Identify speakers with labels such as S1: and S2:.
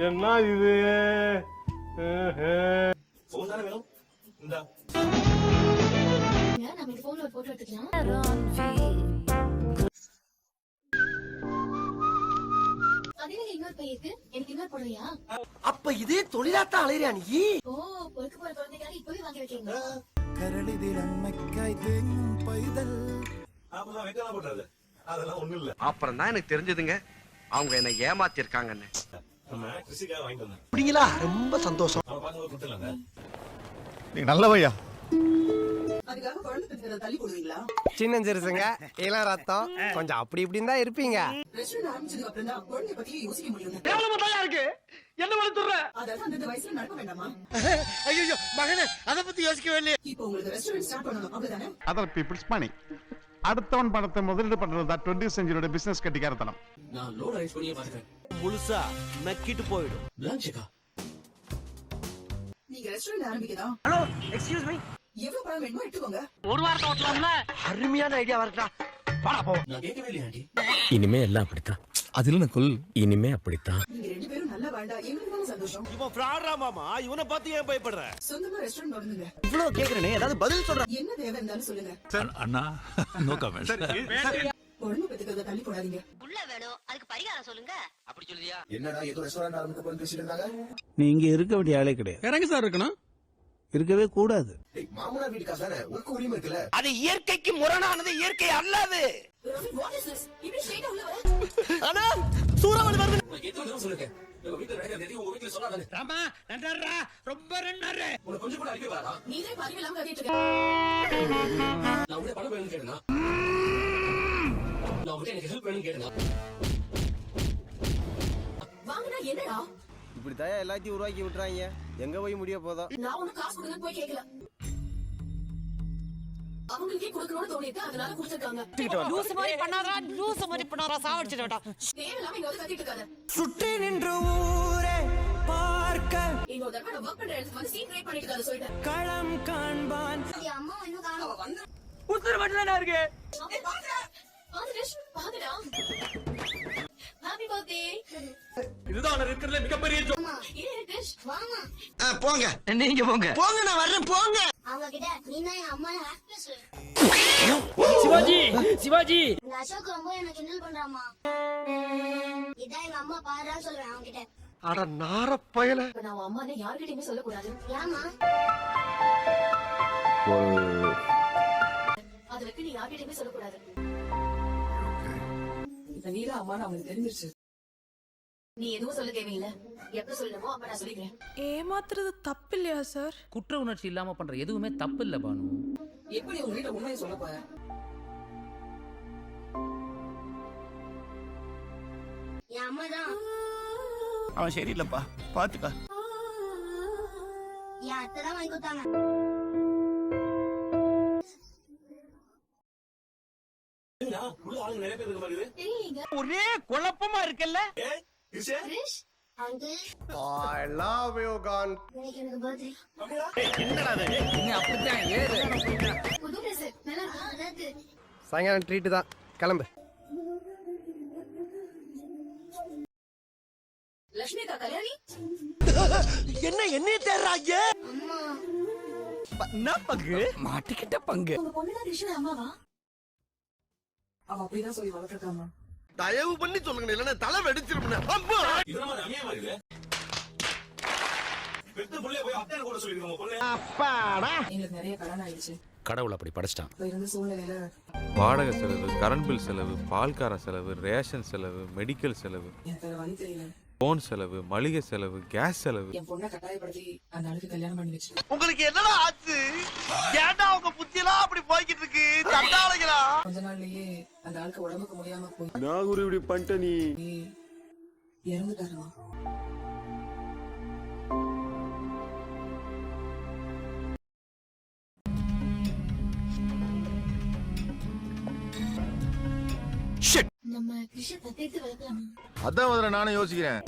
S1: என்ன இது
S2: அப்ப இதே தொழிலாத்தான் அலையிறியா நீ?
S3: அப்புறம் தான் எனக்கு தெரிஞ்சதுங்க அவங்க என்ன ஏமாத்தி இருக்காங்கன்னு.
S2: அப்படிங்களா? ரொம்ப சந்தோஷம்.
S4: நீ நல்லவையா.
S2: சின்னஞ்சிருசுங்க, இளம் ரத்தம், கொஞ்சம் அப்படி இப்படின்னு தான் இருப்பீங்க. ஐயோ மகனே, அத பத்தி யோசிக்கவே இல்லையே.
S4: அதர் பீப்புள்ஸ் மணி. அடுத்தவன் பணத்தை முதலீடு பண்றதா 20th செஞ்சுரியோட பிசினஸ் கட்டிக்காரத்தனம்.
S5: நான் லோட் ரைஸ் பண்ணியே பாத்துட்டேன்.
S2: முழுசா நக்கிட்டு போயிடும்.
S5: லான்ச்சுக்கா
S6: நீங்க ரெஸ்டாரண்ட் ஆரம்பிக்கதா?
S2: Hello, excuse me.
S6: எவ்வளவு பணம் வேணுமோ எடுத்துக்கோங்க.
S2: ஒரு வாரத்தை ஓட்டலாம்ல? அருமையான ஐடியா வரட்டா. வாடா போ.
S5: நான் கேட்கவே இல்லையா ஆண்டி?
S7: இனிமே எல்லாம் அப்படித்தான்.
S4: அதுல நக்குல்
S7: இனிமே அப்படித்தான்.
S6: நீங்க ரெண்டு பேரும் நல்லா வாழ்ந்தா எங்களுக்கு சந்தோஷம்.
S2: இவன் ஃப்ராடா மாமா, இவனை பார்த்து ஏன் பயப்படுற?
S6: சொந்தமா ரெஸ்டாரண்ட் நடந்துங்க.
S2: இவ்வளவு கேக்குறனே, ஏதாவது பதில் சொல்ற.
S6: என்ன தேவை இருந்தாலும் சொல்லுங்க.
S4: அண்ணா நோ கமெண்ட்.
S6: உடம்பு பெத்துக்கிறத தள்ளி போடாதீங்க.
S8: உள்ள வேணும், அதுக்கு பரிகாரம் சொல்லுங்க.
S3: அப்படி சொல்லியா?
S5: என்னடா ஏதோ ரெஸ்டாரண்ட் ஆரம்பிக்க போறேன்னு பேசிட்டு இருந்தாங்க.
S9: நீ இங்க இருக்க வேண்டிய ஆளே கிடையாது.
S1: இறங்க சார் இருக்கணும்.
S9: இருக்கவே கூடாது.
S5: டேய் மாமனார் வீட்டு காசு தானே, உனக்கு உரிமை இருக்குல்ல.
S2: அது இயற்கைக்கு முரணானது, இயற்கை அல்லாது.
S6: What is this? இப்படி ஸ்ட்ரைட்டா உள்ள வர.
S2: ஆனா சூறாவளி வருது.
S5: உனக்கு எத்தனை சொல்லுங்க. உங்க வீட்ல நடக்கிறது எதையும் உங்க வீட்ல சொல்லாதானே.
S2: ராமா, நன்றா, ரொம்ப நன்றா.
S5: உனக்கு கொஞ்சம் கூட அறிவே வராதா?
S6: நீங்களே பரிவு இல்லாம கத்திட்டு இருக்க.
S5: நான் உடனே பணம் வேணும்னு கேட்டேனா? நான் உடனே எனக்கு ஹெல்ப் வேணும்னு கேட்டேனா?
S6: வாங்குனா என்னடா?
S2: இப்படி தான் எல்லாத்தையும் உருவாக்கி விட்டுறாங்க. எங்க போய் முடிய போதோ.
S6: நான் உனக்கு காசு கொடுங்கன்னு போய் கேட்கல. அவங்களுக்கே கொடுக்கணும்னு தோணிட்டு அதனால கொடுத்துருக்காங்க.
S2: லூஸ் மாதிரி பண்ணாரா சாவடிச்சிட்டா.
S6: தேவையில்லாம இங்க வந்து கத்திட்டு இருக்காத.
S2: சுற்றி நின்று ஊரே பார்க்க
S6: இன்னொரு தடவை நான் ஒர்க் பண்ற இடத்துக்கு வந்து சீன் கிரியேட் பண்ணிட்டு இருக்காத சொல்லிட்டேன்.
S2: களம் காண்பான்.
S8: அம்மா இன்னும் காணோம்.
S2: உத்தர மட்டும் இருக்கு.
S6: பாத்துடா. Happy birthday.
S2: இதுதான் இருக்கிறதுல மிகப்பெரிய
S8: வாமா.
S2: போங்க, நீங்க போங்க. போங்க, நான் வர்றேன், போங்க.
S8: அவங்க கிட்ட நீ தான் என் அம்மா ஆக்ட்ரஸ்.
S2: சிவாஜி
S8: இந்த அசோக் ரொம்ப என்ன கிண்டல் பண்றாமா. இதான் எங்க அம்மா பாருன்னு சொல்றேன் அவங்க கிட்ட.
S2: அட நார பயல.
S6: நான் உன் அம்மானே யார்கிட்டயுமே சொல்லக்கூடாது.
S8: ஏமா?
S6: அதுக்கு நீ யார்கிட்டயுமே சொல்லக்கூடாது. இப்ப நீதான் அம்மான்னு அவங்களுக்கு தெரிஞ்சிருச்சு. நீ எதுவும் சொல்ல தேவையில்லை. எப்ப சொல்லணுமோ அப்ப நான் சொல்லிக்கிறேன்.
S10: ஏமாத்துறது தப்பு இல்லையா சார்?
S7: குற்ற உணர்ச்சி இல்லாம பண்ற எதுவுமே தப்பு இல்ல பானு.
S6: எப்படி உங்க வீட்டுல உண்மையை சொல்ல போற?
S8: என் அம்மா தான்.
S9: அவன் சரியில்லப்பா, பாத்துக்கா.
S8: என் அத்தை தான் வாங்கி கொடுத்தாங்க.
S5: உள்ள ஆளுங்க நிறைய பேர் இருக்க மாதிரி
S6: தெரியலீங்க.
S2: ஒரே குழப்பமா இருக்குல்ல.
S8: Krish uncle,
S2: I love you gone.
S8: இன்னைக்கு எனக்கு பர்த்டே.
S2: என்னடா இது? நீ அப்படிதான் ஏறு.
S6: புது ட்ரெஸ் நல்லா இருக்கு.
S2: சாயங்காலம் ட்ரீட் தான். கிளம்பு.
S6: லட்சுமி அக்கா கல்யாணி.
S2: என்ன தேடுறாங்க?
S8: அம்மா
S2: என்ன பங்கு? மாட்டிக்கிட்ட பங்கு.
S6: உங்க பொண்ணுதான் கிருஷ்ணன் அம்மாவா? அவ அப்படிதான் சொல்லி வளர்த்துருக்காமா.
S2: தயவு பண்ணி சொல்லுங்க, இல்லன்னா தலை வெடிச்சிருப்பேன். அம்மா,
S5: இதெல்லாம் அநியாயமா இருக்கு. பெத்த புள்ளைய போய் அத்தை கூட சொல்லிருக்கோம் பொண்ணு.
S2: அப்பாடா.
S6: எங்களுக்கு நிறைய கடன் ஆயிடுச்சு.
S7: கடவுள் அப்படி படைச்சிட்டான்.
S6: இப்ப இருந்த சூழ்நிலையில
S1: வாடகை செலவு, கரண்ட் பில் செலவு, பால்கார செலவு, ரேஷன் செலவு, மெடிக்கல் செலவு,
S6: எனக்கு வேற வழி தெரியல.
S1: போன் செலவு, மளிகை செலவு, கேஸ் செலவு.
S6: என் பொண்ணை கட்டாயப்படுத்தி அந்த ஆளுக்கு கல்யாணம் பண்ணி வச்சு.
S2: உங்களுக்கு என்னடா ஆச்சு? ஏன்டா உங்க புத்தியெல்லாம் அப்படி போய்கிட்டு இருக்கு? தண்டாளைங்களா?
S6: கொஞ்ச நாள்லயே அந்த ஆளுக்கு உடம்புக்கு முடியாம போய்
S9: நாகூர் இப்படி பண்ணிட்ட நீ.
S6: இறந்துட்டாருமா.
S4: ஷிட்.
S6: நம்ம கிருஷ்ண தத்தெடுத்து வளர்க்கலாமா?
S4: அதான் முதல்ல நானும் யோசிக்கிறேன்.